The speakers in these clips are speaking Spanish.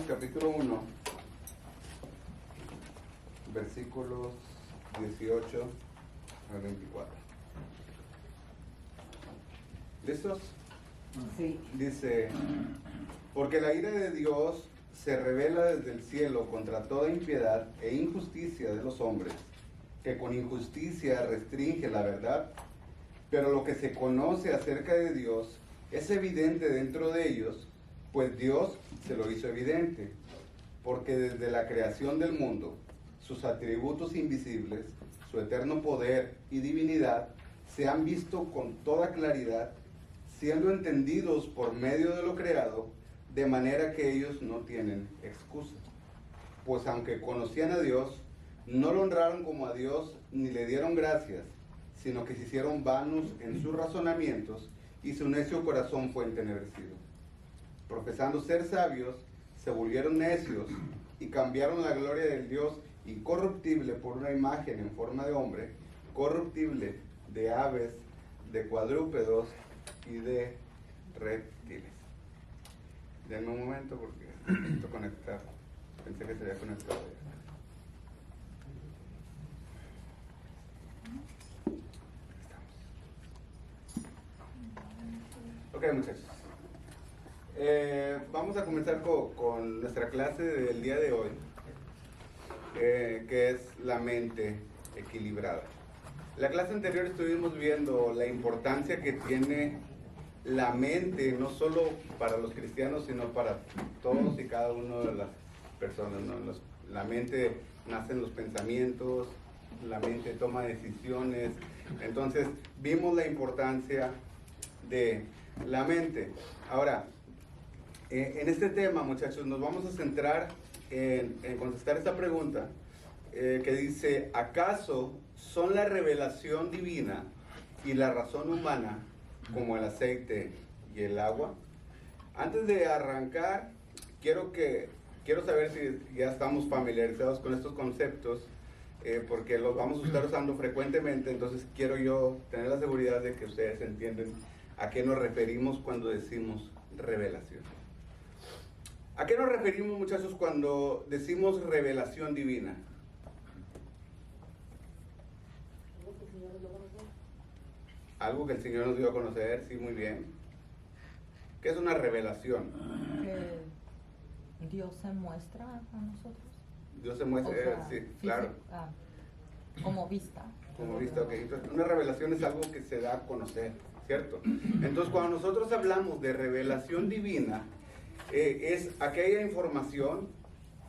capítulo 1, versículos 18 al 24. ¿Listos? Sí. Dice: porque la ira de Dios se revela desde el cielo contra toda impiedad e injusticia de los hombres, que con injusticia restringe la verdad. Pero lo que se conoce acerca de Dios es evidente dentro de ellos, pues Dios se lo hizo evidente, porque desde la creación del mundo, sus atributos invisibles, su eterno poder y divinidad, se han visto con toda claridad, siendo entendidos por medio de lo creado, de manera que ellos no tienen excusa. Pues aunque conocían a Dios, no lo honraron como a Dios ni le dieron gracias, sino que se hicieron vanos en sus razonamientos y su necio corazón fue entenebrecido. Profesando ser sabios, se volvieron necios y cambiaron la gloria del Dios incorruptible por una imagen en forma de hombre, corruptible, de aves, de cuadrúpedos y de reptiles. Denme un momento porque necesito conectar. Pensé que se había conectado ya. Ok, muchachos. Vamos a comenzar con nuestra clase del día de hoy, que es la mente equilibrada. La clase anterior estuvimos viendo la importancia que tiene la mente, no solo para los cristianos, sino para todos y cada una de las personas, ¿no? La mente nace en los pensamientos, la mente toma decisiones. Entonces, vimos la importancia de la mente. Ahora, en este tema, muchachos, nos vamos a centrar en contestar esta pregunta que dice: ¿acaso son la revelación divina y la razón humana como el aceite y el agua? Antes de arrancar, quiero saber si ya estamos familiarizados con estos conceptos, porque los vamos a estar usando frecuentemente. Entonces quiero yo tener la seguridad de que ustedes entienden a qué nos referimos cuando decimos revelación. ¿A qué nos referimos, muchachos, cuando decimos revelación divina? Algo que el Señor nos dio a conocer, sí, muy bien. ¿Qué es una revelación? Que Dios se muestra a nosotros. Dios se muestra, O sea, sí, claro. Como vista. Como vista, ok. Entonces, una revelación es algo que se da a conocer, ¿cierto? Entonces, cuando nosotros hablamos de revelación divina, es aquella información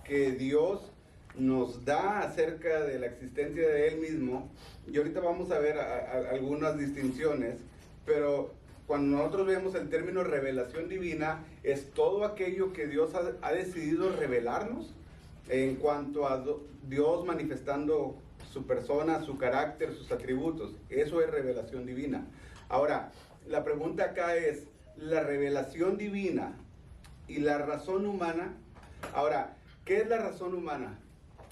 que Dios nos da acerca de la existencia de Él mismo. Y ahorita vamos a ver algunas distinciones, pero cuando nosotros vemos el término revelación divina, es todo aquello que Dios ha decidido revelarnos en cuanto a Dios manifestando su persona, su carácter, sus atributos. Eso es revelación divina. Ahora, la pregunta acá es: ¿la revelación divina y la razón humana? Ahora, ¿qué es la razón humana?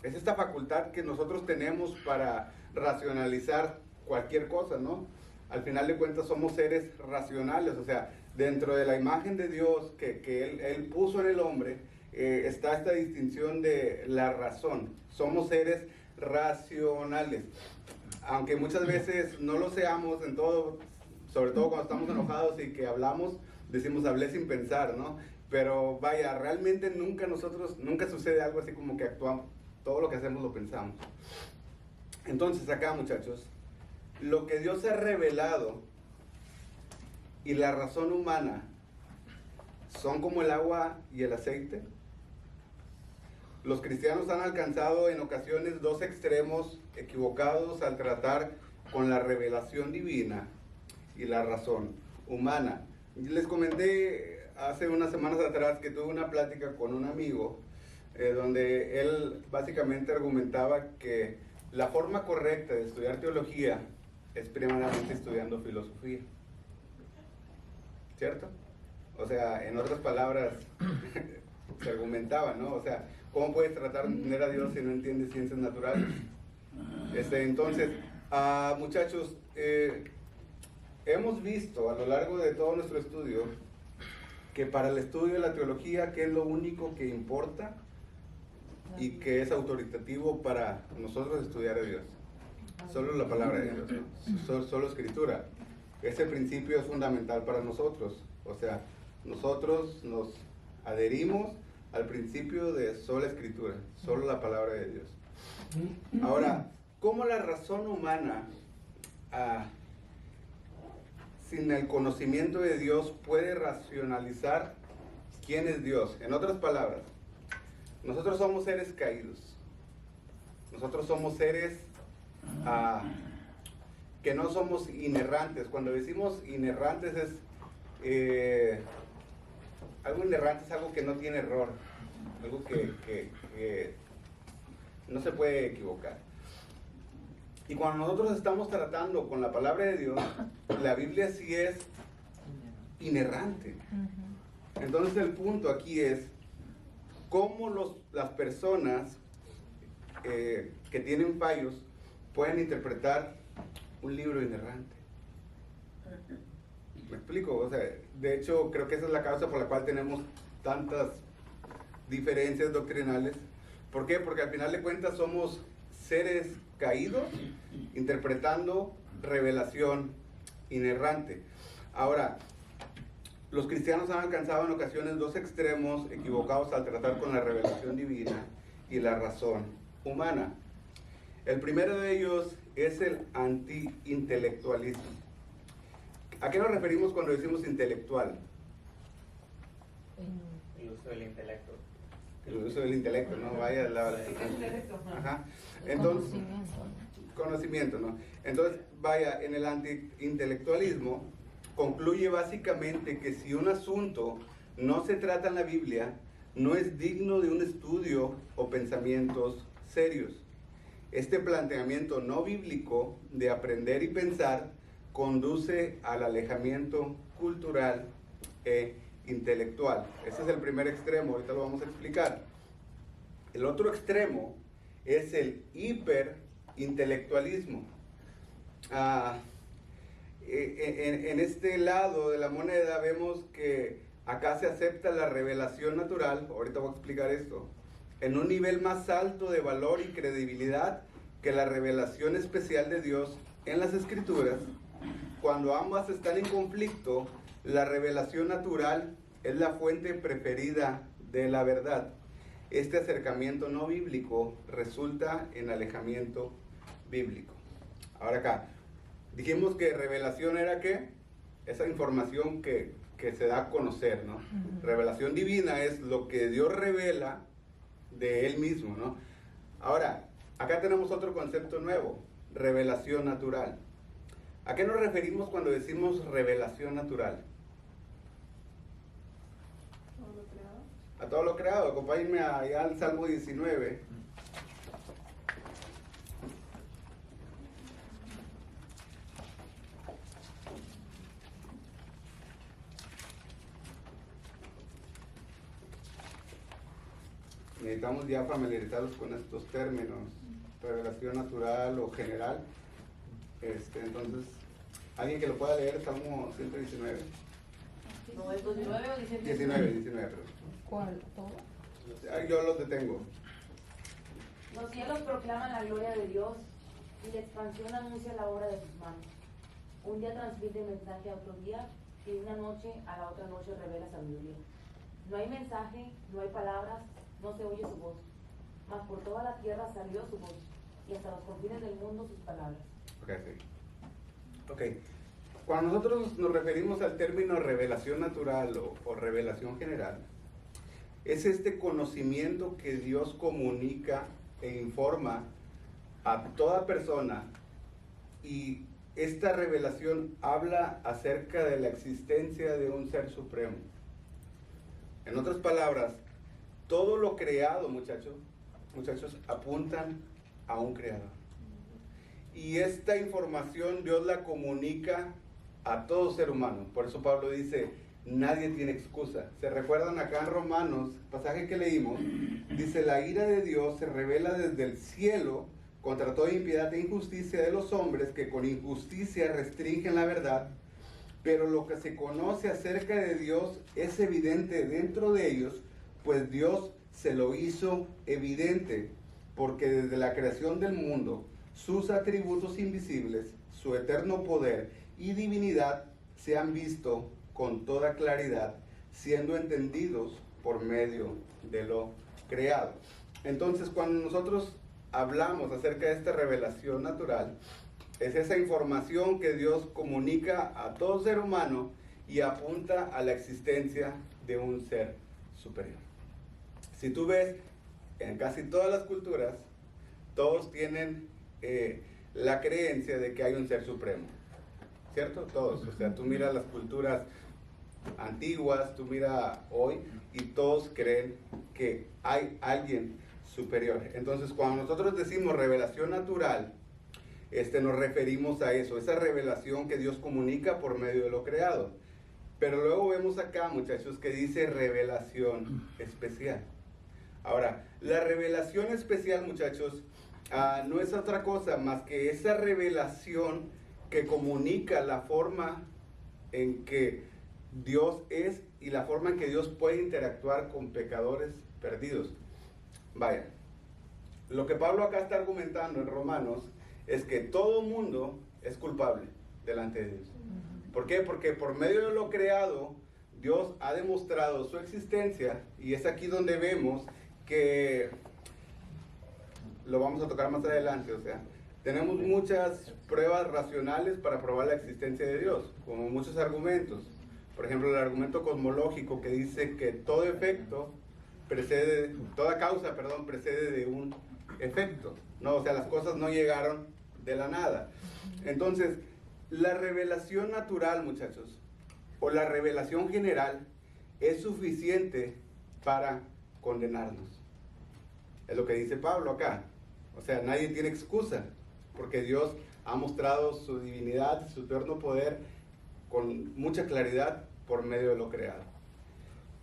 Es esta facultad que nosotros tenemos para racionalizar cualquier cosa, ¿no? Al final de cuentas somos seres racionales, o sea, dentro de la imagen de Dios que Él puso en el hombre, está esta distinción de la razón. Somos seres racionales, aunque muchas veces no lo seamos en todo, sobre todo cuando estamos enojados y que hablamos, decimos hablé sin pensar, ¿no? Pero vaya, realmente nunca sucede algo así como que actuamos, todo lo que hacemos lo pensamos. Entonces acá, muchachos, lo que Dios ha revelado y la razón humana son como el agua y el aceite. Los cristianos han alcanzado en ocasiones dos extremos equivocados al tratar con la revelación divina y la razón humana. Les comenté hace unas semanas atrás que tuve una plática con un amigo donde él básicamente argumentaba que la forma correcta de estudiar teología es primeramente estudiando filosofía, ¿cierto? O sea, en otras palabras, se argumentaba, ¿no? O sea, ¿cómo puedes tratar de entender a Dios si no entiendes ciencias naturales? Entonces, muchachos, hemos visto a lo largo de todo nuestro estudio que para el estudio de la teología, ¿qué es lo único que importa y que es autoritativo para nosotros estudiar a Dios? Solo la palabra de Dios, ¿no? Solo escritura. Ese principio es fundamental para nosotros. O sea, nosotros nos adherimos al principio de sola escritura, solo la palabra de Dios. Ahora, ¿cómo la razón humana, sin el conocimiento de Dios, puede racionalizar quién es Dios? En otras palabras, nosotros somos seres caídos. Nosotros somos seres que no somos inerrantes. Cuando decimos inerrantes algo inerrante es algo que no tiene error, algo que no se puede equivocar. Y cuando nosotros estamos tratando con la palabra de Dios, la Biblia sí es inerrante. Entonces el punto aquí es cómo las personas que tienen fallos pueden interpretar un libro inerrante. ¿Me explico? O sea, de hecho, creo que esa es la causa por la cual tenemos tantas diferencias doctrinales. ¿Por qué? Porque al final de cuentas somos seres caídos interpretando revelación inerrante. Ahora, los cristianos han alcanzado en ocasiones dos extremos equivocados al tratar con la revelación divina y la razón humana. El primero de ellos es el anti-intelectualismo. ¿A qué nos referimos cuando decimos intelectual? El uso del intelecto. El uso del intelecto, ¿no? Vaya Ajá. Entonces, conocimiento, ¿no? Entonces, vaya, en el anti-intelectualismo concluye básicamente que si un asunto no se trata en la Biblia, no es digno de un estudio o pensamientos serios. Este planteamiento no bíblico de aprender y pensar conduce al alejamiento cultural e intelectual. Ese es el primer extremo, ahorita lo vamos a explicar. El otro extremo es el hiperintelectualismo. En este lado de la moneda vemos que acá se acepta la revelación natural, ahorita voy a explicar esto, en un nivel más alto de valor y credibilidad que la revelación especial de Dios en las Escrituras. Cuando ambas están en conflicto, la revelación natural es la fuente preferida de la verdad. Este acercamiento no bíblico resulta en alejamiento bíblico. Ahora acá, dijimos que revelación era ¿qué? Esa información que se da a conocer, ¿no? Revelación divina es lo que Dios revela de Él mismo, ¿no? Ahora, acá tenemos otro concepto nuevo, revelación natural. ¿A qué nos referimos cuando decimos revelación natural? Todo lo creado. A todo lo creado. Acompáñenme allá al Salmo 19. Necesitamos ya familiarizarlos con estos términos, revelación natural o general. Entonces, ¿alguien que lo pueda leer? Salmo 119. No, es 19 o 19. 19, perdón. ¿Cuál? ¿Todo? Yo los detengo. Los cielos proclaman la gloria de Dios y la expansión anuncia la obra de sus manos. Un día transmite mensaje a otro día y una noche a la otra noche revela sabiduría. No hay mensaje, no hay palabras, no se oye su voz. Mas por toda la tierra salió su voz y hasta los confines del mundo sus palabras. Ok. Cuando nosotros nos referimos al término revelación natural o revelación general, es este conocimiento que Dios comunica e informa a toda persona, y esta revelación habla acerca de la existencia de un ser supremo. En otras palabras, todo lo creado, muchachos, apuntan a un creador. Y esta información Dios la comunica a todo ser humano. Por eso Pablo dice, nadie tiene excusa. ¿Se recuerdan acá en Romanos, pasaje que leímos? Dice, la ira de Dios se revela desde el cielo contra toda impiedad e injusticia de los hombres que con injusticia restringen la verdad. pero lo que se conoce acerca de Dios es evidente dentro de ellos, pues Dios se lo hizo evidente, porque desde la creación del mundo, sus atributos invisibles, su eterno poder y divinidad se han visto con toda claridad, siendo entendidos por medio de lo creado. Entonces, cuando nosotros hablamos acerca de esta revelación natural, es esa información que Dios comunica a todo ser humano y apunta a la existencia de un ser superior. Si tú ves, en casi todas las culturas, todos tienen la creencia de que hay un ser supremo, ¿cierto? Todos, o sea, tú miras las culturas antiguas, tú miras hoy, y todos creen que hay alguien superior. Entonces, cuando nosotros decimos revelación natural, nos referimos a eso, esa revelación que Dios comunica por medio de lo creado. Pero luego vemos acá, muchachos, que dice revelación especial. Ahora, la revelación especial, muchachos, no es otra cosa más que esa revelación que comunica la forma en que Dios es y la forma en que Dios puede interactuar con pecadores perdidos. Vaya, lo que Pablo acá está argumentando en Romanos es que todo mundo es culpable delante de Dios. ¿Por qué? Porque por medio de lo creado, Dios ha demostrado su existencia, y es aquí donde vemos que, lo vamos a tocar más adelante, o sea, tenemos muchas pruebas racionales para probar la existencia de Dios, como muchos argumentos. Por ejemplo, el argumento cosmológico que dice que toda causa precede de un efecto, ¿no? O sea, las cosas no llegaron de la nada. Entonces, la revelación natural, muchachos, o la revelación general, es suficiente para condenarnos. Es lo que dice Pablo acá. O sea, nadie tiene excusa, porque Dios ha mostrado su divinidad, su eterno poder, con mucha claridad por medio de lo creado.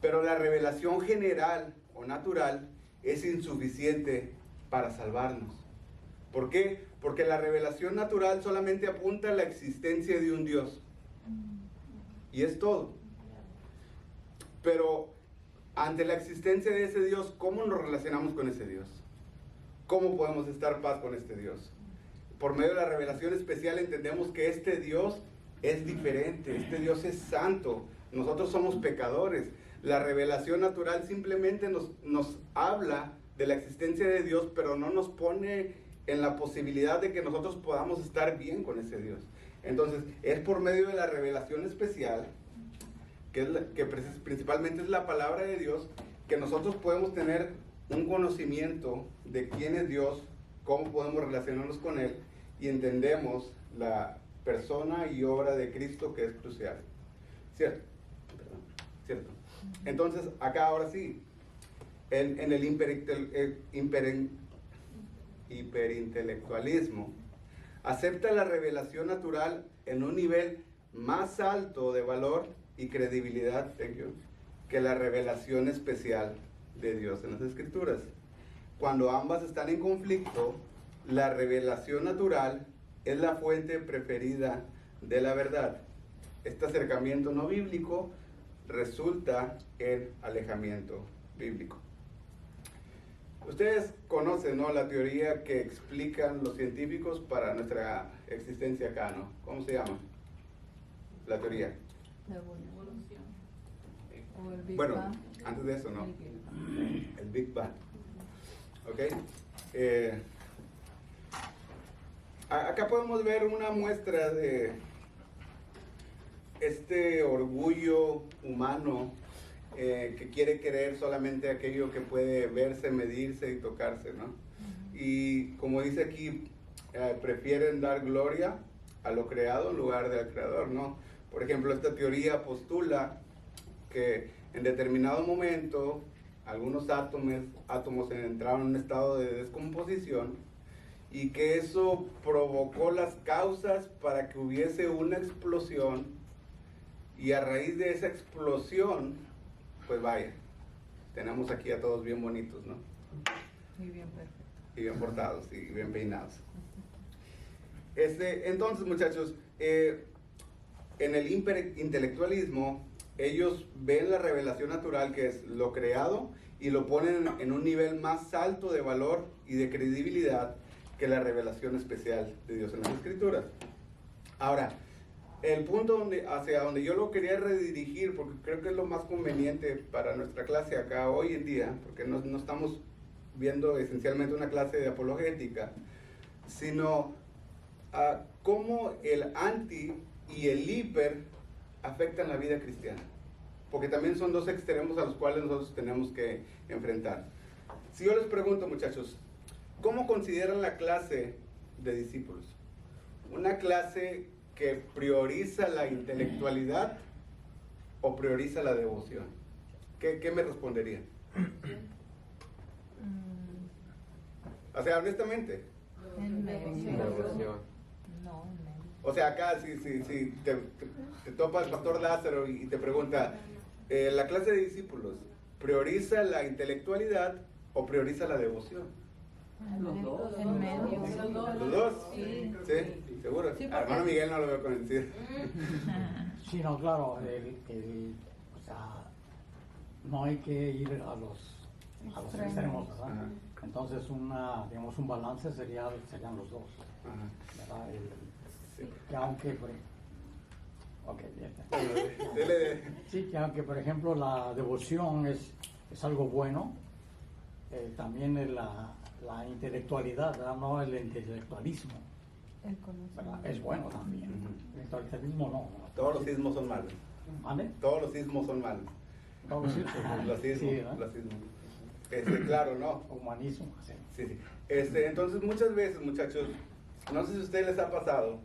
Pero la revelación general o natural es insuficiente para salvarnos. ¿Por qué? Porque la revelación natural solamente apunta a la existencia de un Dios. Y es todo. Pero ante la existencia de ese Dios, ¿cómo nos relacionamos con ese Dios? ¿Cómo podemos estar en paz con este Dios? Por medio de la revelación especial entendemos que este Dios es diferente, este Dios es santo, nosotros somos pecadores. La revelación natural simplemente nos habla de la existencia de Dios, pero no nos pone en la posibilidad de que nosotros podamos estar bien con ese Dios. Entonces, es por medio de la revelación especial, que principalmente es la palabra de Dios, que nosotros podemos tener un conocimiento de quién es Dios, cómo podemos relacionarnos con Él, y entendemos la persona y obra de Cristo, que es crucial. ¿Cierto? ¿Cierto? Entonces, acá ahora sí, en el hiperintelectualismo, acepta la revelación natural en un nivel más alto de valor y credibilidad, que la revelación especial de Dios en las Escrituras. Cuando ambas están en conflicto, la revelación natural es la fuente preferida de la verdad. Este acercamiento no bíblico resulta en alejamiento bíblico. Ustedes conocen, ¿no?, la teoría que explican los científicos para nuestra existencia acá, ¿no? ¿Cómo se llama la teoría? La evolución. O el Big Bueno, Bang. antes de eso, ¿no? El Big Bang. El Big Bang. ¿Ok? Acá podemos ver una muestra de este orgullo humano que quiere querer solamente aquello que puede verse, medirse y tocarse, ¿no? Y como dice aquí, prefieren dar gloria a lo creado en lugar del creador, ¿no? Por ejemplo, esta teoría postula que en determinado momento algunos átomos entraron en un estado de descomposición, y que eso provocó las causas para que hubiese una explosión, y a raíz de esa explosión, pues vaya, tenemos aquí a todos bien bonitos, ¿no? Y bien perfecto. Y bien portados, y bien peinados. Entonces, muchachos, en el intelectualismo, ellos ven la revelación natural, que es lo creado, y lo ponen en un nivel más alto de valor y de credibilidad que la revelación especial de Dios en las Escrituras. Ahora, el punto hacia donde yo lo quería redirigir, porque creo que es lo más conveniente para nuestra clase acá hoy en día, porque no estamos viendo esencialmente una clase de apologética, sino cómo el anti y el hiper afectan la vida cristiana. Porque también son dos extremos a los cuales nosotros tenemos que enfrentar. Si yo les pregunto, muchachos, ¿cómo consideran la clase de discípulos? ¿Una clase que prioriza la intelectualidad o prioriza la devoción? ¿Qué me responderían? O sea, honestamente. En medio. Devoción. No, en medio. O sea, acá si te topa el pastor Lázaro y te pregunta, ¿la clase de discípulos prioriza la intelectualidad o prioriza la devoción? Los dos. En medio. ¿Los dos? Sí. ¿Sí? ¿Seguro? Sí, porque- Al hermano Miguel no lo veo convencido. Sí, no, claro, o sea, no hay que ir a los extremos, ¿verdad? Ajá. Entonces, digamos, un balance serían los dos, Ajá. ¿verdad? Sí. Que aunque, ok, bien. Dele. Sí, que aunque, por ejemplo, la devoción es algo bueno, también es la intelectualidad, ¿verdad? No el intelectualismo, El ¿verdad? conocimiento. Es bueno también. Ujú. El intelectualismo no. Todos los sismos son malos. ¿Vale? Todos los sismos son malos. Todos los Los sismos, sí, ¿verdad? los sismos. Claro, ¿no? Humanismo, sí. Sí, sí. Entonces muchas veces, muchachos, no sé si a ustedes les ha pasado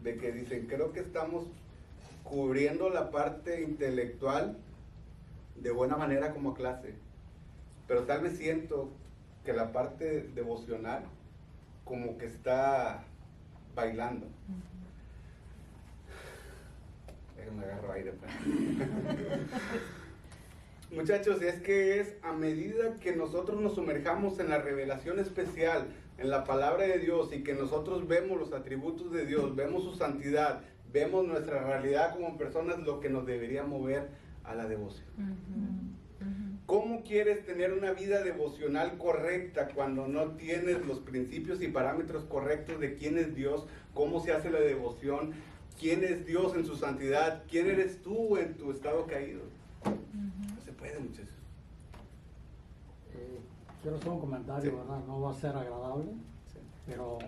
de que dicen, creo que estamos cubriendo la parte intelectual de buena manera como clase, pero tal vez siento que la parte devocional como que está bailando. Déjenme agarro aire, pues. Muchachos, es que es a medida que nosotros nos sumerjamos en la revelación especial, en la palabra de Dios, y que nosotros vemos los atributos de Dios, vemos su santidad, vemos nuestra realidad como personas, lo que nos debería mover a la devoción. ¿Cómo quieres tener una vida devocional correcta cuando no tienes los principios y parámetros correctos de quién es Dios, cómo se hace la devoción, quién es Dios en su santidad, quién eres tú en tu estado caído? No se puede, muchachos. Quiero hacer un comentario, Sí. ¿verdad? No va a ser agradable, Sí. pero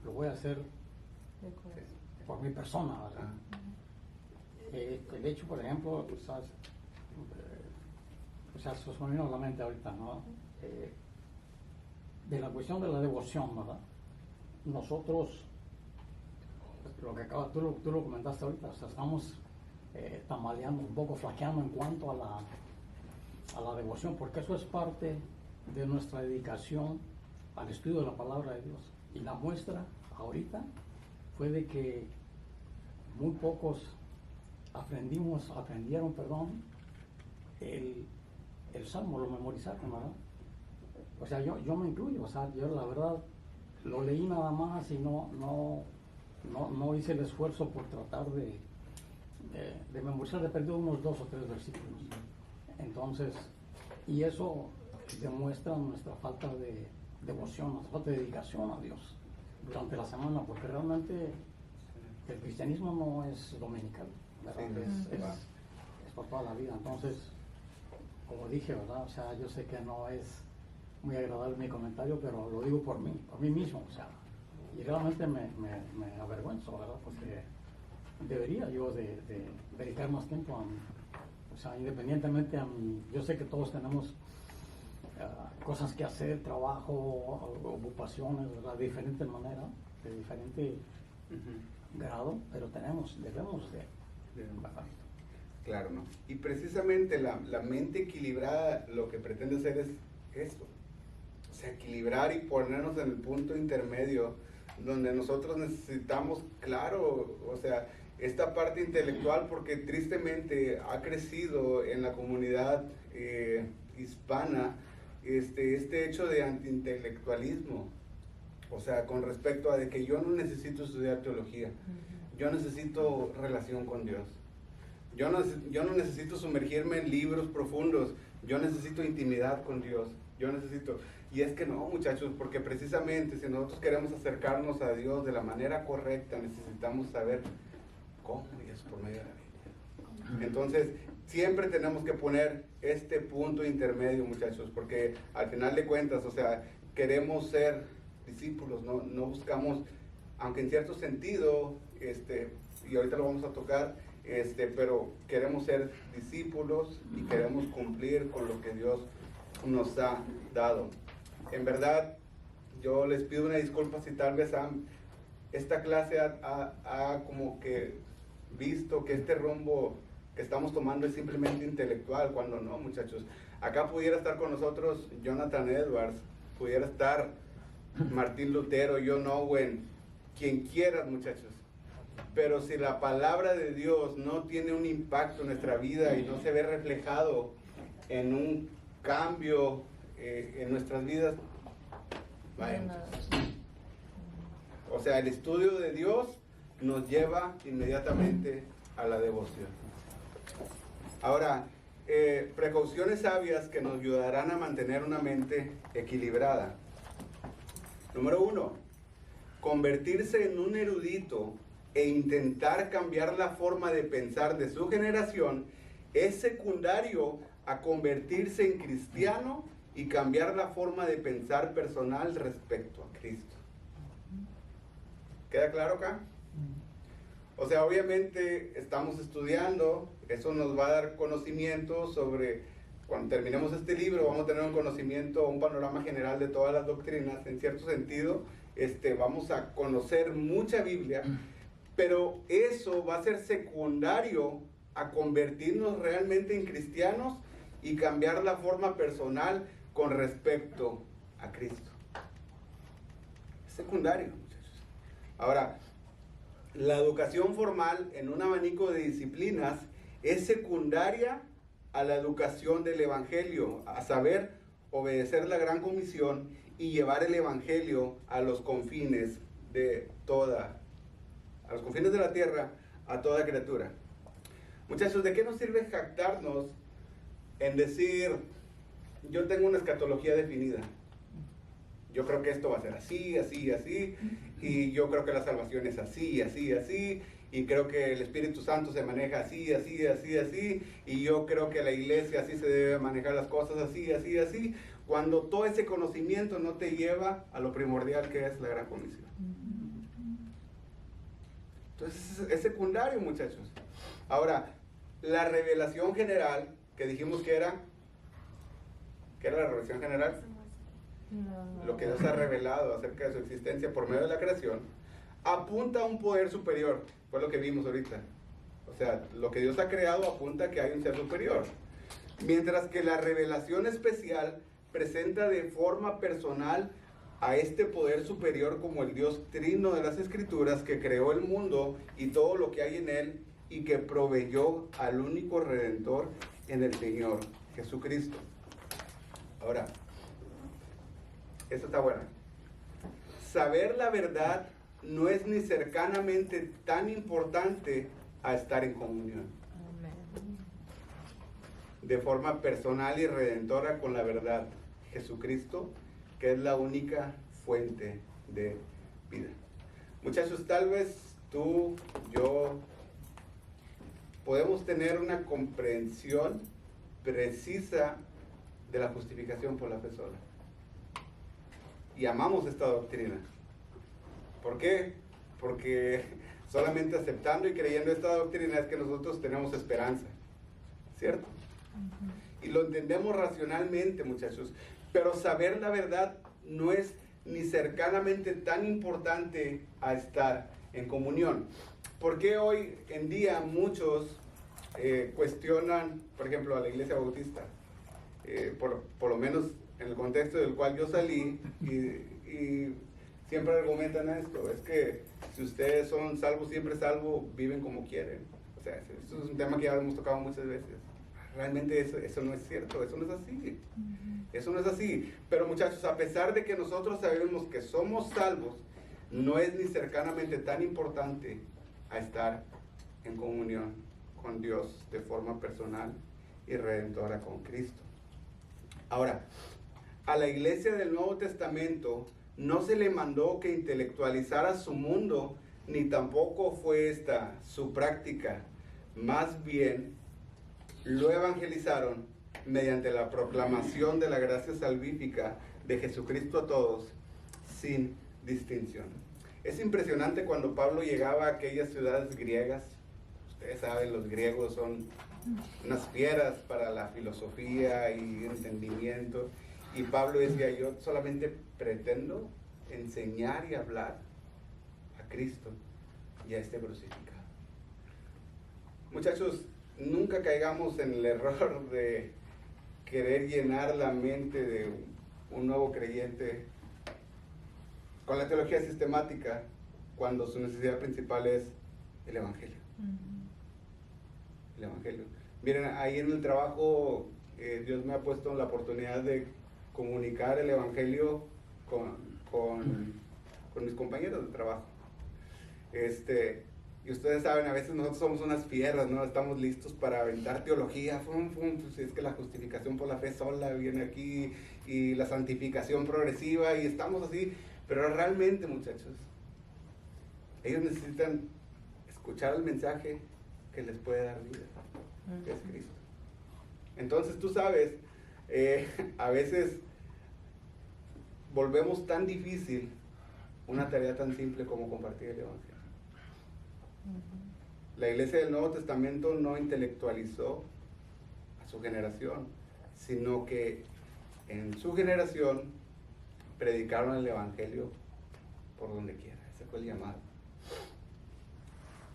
lo voy a hacer De corazón. por mi persona, ¿verdad? El hecho, por ejemplo, se me vino a la mente ahorita, ¿no? De la cuestión de la devoción, ¿verdad? Nosotros, lo que tú lo comentaste ahorita, o sea, estamos tambaleando un poco, flaqueando en cuanto a la devoción, porque eso es parte de nuestra dedicación al estudio de la palabra de Dios. Y la muestra ahorita fue de que muy pocos aprendieron, el Salmo, lo memorizaron, ¿verdad? O sea, yo me incluyo, o sea, yo la verdad lo leí nada más y no hice el esfuerzo por tratar de memorizar, de perder unos 2 o 3 versículos. Entonces, y eso demuestra nuestra falta de devoción, nuestra falta de dedicación a Dios durante la semana, porque realmente el cristianismo no es dominical, ¿verdad? Sí, Es por toda la vida. Entonces, como dije, ¿verdad? O sea, yo sé que no es muy agradable mi comentario, pero lo digo por mí mismo, o sea, y realmente me avergüenzo, ¿verdad? Porque debería yo de dedicar más tiempo a mí, o sea, independientemente a mí. Yo sé que todos tenemos cosas que hacer, trabajo, ocupaciones, ¿verdad? De diferentes maneras, de diferente grado, pero debemos de. Claro, ¿no? Y precisamente la mente equilibrada lo que pretende hacer es esto. O sea, equilibrar y ponernos en el punto intermedio donde nosotros necesitamos, claro, o sea, esta parte intelectual, porque tristemente ha crecido en la comunidad hispana este hecho de antiintelectualismo. O sea, con respecto a de que yo no necesito estudiar teología. yo necesito relación con Dios. Yo no necesito sumergirme en libros profundos. Yo necesito intimidad con Dios. Yo necesito... Y es que no, muchachos, porque precisamente si nosotros queremos acercarnos a Dios de la manera correcta, necesitamos saber cómo, y es por medio de la Biblia. Entonces, siempre tenemos que poner este punto intermedio, muchachos, porque al final de cuentas, o sea, queremos ser discípulos, no buscamos, aunque en cierto sentido, y ahorita lo vamos a tocar, pero queremos ser discípulos y queremos cumplir con lo que Dios nos ha dado. En verdad, yo les pido una disculpa si tal vez esta clase ha como que visto que este rumbo que estamos tomando es simplemente intelectual, cuando no, muchachos. Acá pudiera estar con nosotros Jonathan Edwards, pudiera estar Martín Lutero, John Owen, quien quieras, muchachos. Pero si la palabra de Dios no tiene un impacto en nuestra vida y no se ve reflejado en un cambio en nuestras vidas, vaya. O sea, el estudio de Dios nos lleva inmediatamente a la devoción. Ahora, precauciones sabias que nos ayudarán a mantener una mente equilibrada. Número 1, convertirse en un erudito e intentar cambiar la forma de pensar de su generación es secundario a convertirse en cristiano y cambiar la forma de pensar personal respecto a Cristo. ¿Queda claro acá? O sea, obviamente estamos estudiando, eso nos va a dar conocimiento sobre, cuando terminemos este libro, vamos a tener un conocimiento, un panorama general de todas las doctrinas, en cierto sentido, vamos a conocer mucha Biblia, pero eso va a ser secundario a convertirnos realmente en cristianos y cambiar la forma personal con respecto a Cristo. Es secundario, muchachos. Ahora, la educación formal en un abanico de disciplinas es secundaria a la educación del Evangelio, a saber obedecer la gran comisión y llevar el Evangelio a los confines de la tierra, a toda criatura. Muchachos, ¿de qué nos sirve jactarnos en decir, yo tengo una escatología definida? Yo creo que esto va a ser así, así, así, y yo creo que la salvación es así, así, así, y creo que el Espíritu Santo se maneja así, así, así, así, y yo creo que la iglesia así se debe manejar las cosas, así, así, así, cuando todo ese conocimiento no te lleva a lo primordial que es la gran comisión. Entonces es secundario, muchachos. Ahora, la revelación general, que dijimos que era la revelación general, lo que Dios ha revelado acerca de su existencia por medio de la creación, apunta a un poder superior. Fue lo que vimos ahorita. O sea, lo que Dios ha creado apunta a que hay un ser superior. Mientras que la revelación especial presenta de forma personal a este poder superior como el Dios trino de las Escrituras, que creó el mundo y todo lo que hay en él y que proveyó al único Redentor en el Señor Jesucristo. Ahora, esto está bueno. Saber la verdad no es ni cercanamente tan importante a estar en comunión de forma personal y redentora con la verdad, Jesucristo, que es la única fuente de vida. Muchachos, tal vez tú, yo, podemos tener una comprensión precisa de la justificación por la fe sola. Y amamos esta doctrina. ¿Por qué? Porque solamente aceptando y creyendo esta doctrina es que nosotros tenemos esperanza. ¿Cierto? Y lo entendemos racionalmente, muchachos. Pero saber la verdad no es ni cercanamente tan importante a estar en comunión. ¿Por qué hoy en día muchos cuestionan, por ejemplo, a la Iglesia Bautista? Por lo menos en el contexto del cual yo salí, y siempre argumentan esto: es que si ustedes son salvos, siempre salvos, viven como quieren. O sea, eso es un tema que ya hemos tocado muchas veces. Realmente eso no es cierto, eso no es así. Eso no es así. Pero muchachos, a pesar de que nosotros sabemos que somos salvos, no es ni cercanamente tan importante a estar en comunión con Dios de forma personal y redentora con Cristo. Ahora, a la iglesia del Nuevo Testamento no se le mandó que intelectualizara su mundo, ni tampoco fue esta su práctica. Más bien, lo evangelizaron mediante la proclamación de la gracia salvífica de Jesucristo a todos, sin distinción. Es impresionante cuando Pablo llegaba a aquellas ciudades griegas. Ustedes saben, los griegos son unas fieras para la filosofía y entendimiento. Y Pablo decía, yo solamente pretendo enseñar y hablar a Cristo y a este crucificado. Muchachos, nunca caigamos en el error de querer llenar la mente de un nuevo creyente con la teología sistemática cuando su necesidad principal es el Evangelio. El Evangelio. Miren, ahí en el trabajo Dios me ha puesto la oportunidad de comunicar el Evangelio con mis compañeros de trabajo. Y ustedes saben, a veces nosotros somos unas fieras, ¿no? Estamos listos para aventar teología, pues es que la justificación por la fe sola viene aquí, y la santificación progresiva, y estamos así. Pero realmente, muchachos, ellos necesitan escuchar el mensaje que les puede dar vida, que es Cristo. Entonces, tú sabes, a veces volvemos tan difícil una tarea tan simple como compartir el Evangelio. La iglesia del Nuevo Testamento no intelectualizó a su generación, sino que en su generación predicaron el Evangelio por donde quiera. Ese fue el llamado.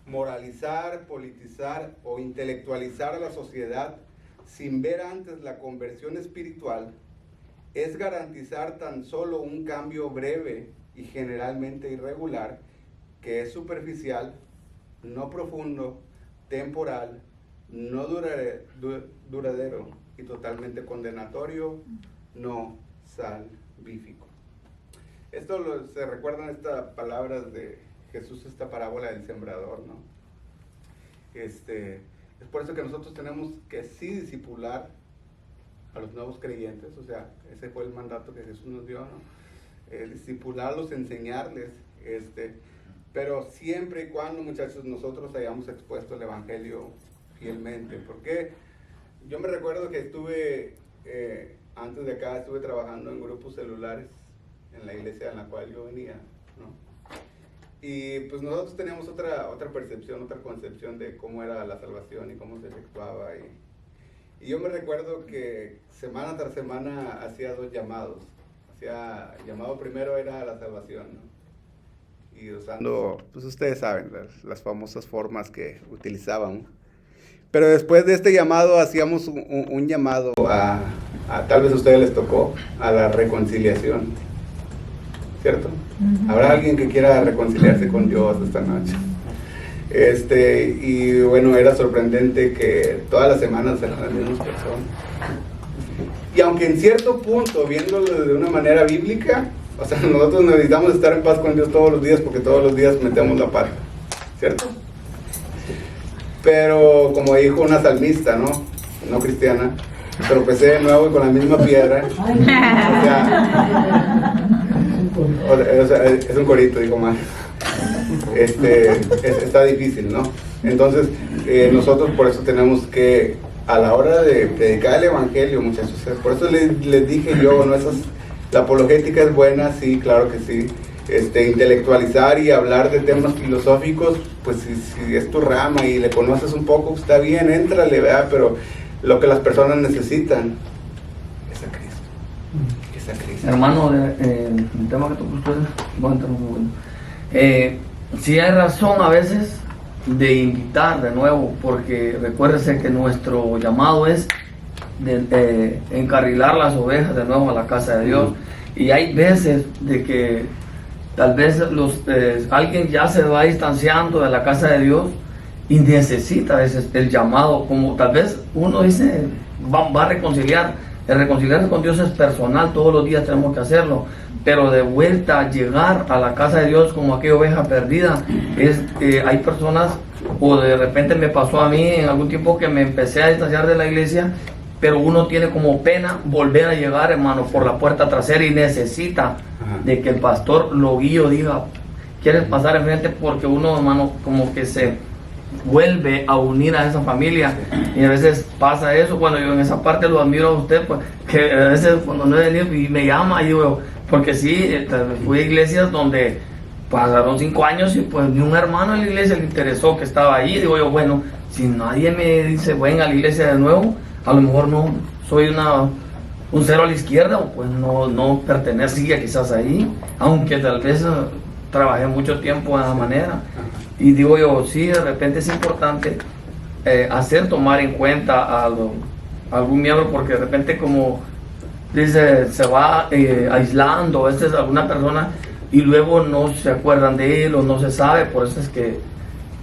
Moralizar, politizar o intelectualizar a la sociedad sin ver antes la conversión espiritual es garantizar tan solo un cambio breve y generalmente irregular, que es superficial, no profundo, temporal, no duradero y totalmente condenatorio, no salvífico. Esto se recuerdan estas palabras de Jesús, esta parábola del sembrador, ¿no? Es por eso que nosotros tenemos que sí discipular a los nuevos creyentes, o sea, ese fue el mandato que Jesús nos dio, ¿no? Discipularlos, enseñarles, pero siempre y cuando, muchachos, nosotros hayamos expuesto el Evangelio fielmente. Porque yo me recuerdo que estuve, antes de acá, estuve trabajando en grupos celulares en la iglesia en la cual yo venía, ¿no? Y pues nosotros teníamos otra percepción, otra concepción de cómo era la salvación y cómo se efectuaba. Y yo me recuerdo que semana tras semana hacía 2 llamados. El llamado primero era la salvación, ¿no? Y usando, pues ustedes saben, las famosas formas que utilizaban. Pero después de este llamado hacíamos un llamado a tal vez a ustedes les tocó, a la reconciliación, ¿cierto? ¿Habrá alguien que quiera reconciliarse con Dios esta noche? Y bueno, era sorprendente que todas las semanas eran las mismas personas. Y aunque en cierto punto, viéndolo de una manera bíblica, o sea, nosotros necesitamos estar en paz con Dios todos los días, porque todos los días metemos la pata, ¿cierto? Pero como dijo una salmista, no cristiana, tropecé de nuevo y con la misma piedra. O sea, es un corito, digo mal. Está difícil, ¿no? Entonces, nosotros por eso tenemos que, a la hora de predicar el Evangelio, muchachos, por eso les dije yo, ¿no? La apologética es buena, sí, claro que sí. Intelectualizar y hablar de temas filosóficos, pues si es tu rama y le conoces un poco, está bien, éntrale, ¿verdad? Pero lo que las personas necesitan es a Cristo. Es a Cristo. Hermano, el tema que tocó usted, voy a entrar muy bueno. Sí hay razón a veces de invitar de nuevo, porque recuérdese que nuestro llamado es de encarrilar las ovejas de nuevo a la casa de Dios. Y hay veces de que tal vez alguien ya se va distanciando de la casa de Dios y necesita a veces el llamado, como tal vez uno dice va a reconciliar, El reconciliarse con Dios es personal, todos los días tenemos que hacerlo, pero de vuelta a llegar a la casa de Dios como aquella oveja perdida, hay personas, o de repente me pasó a mí en algún tiempo que me empecé a distanciar de la iglesia, pero uno tiene como pena volver a llegar, hermano, por la puerta trasera y necesita de que el pastor lo guíe o diga, ¿quieres pasar enfrente? Porque uno, hermano, como que se vuelve a unir a esa familia y a veces pasa eso. Bueno, yo en esa parte lo admiro a usted, pues, que a veces cuando no he venido y me llama y digo, porque sí, fui a iglesias donde pasaron 5 años y pues ni un hermano en la iglesia le interesó que estaba ahí. Digo yo, bueno, si nadie me dice venga a la iglesia de nuevo, a lo mejor no soy un cero a la izquierda, o pues no pertenecía quizás ahí, aunque tal vez trabajé mucho tiempo de esa manera. Y digo yo, sí, de repente es importante tomar en cuenta a algún miembro, porque de repente, como dice, se va aislando a veces alguna persona y luego no se acuerdan de él o no se sabe. Por eso es que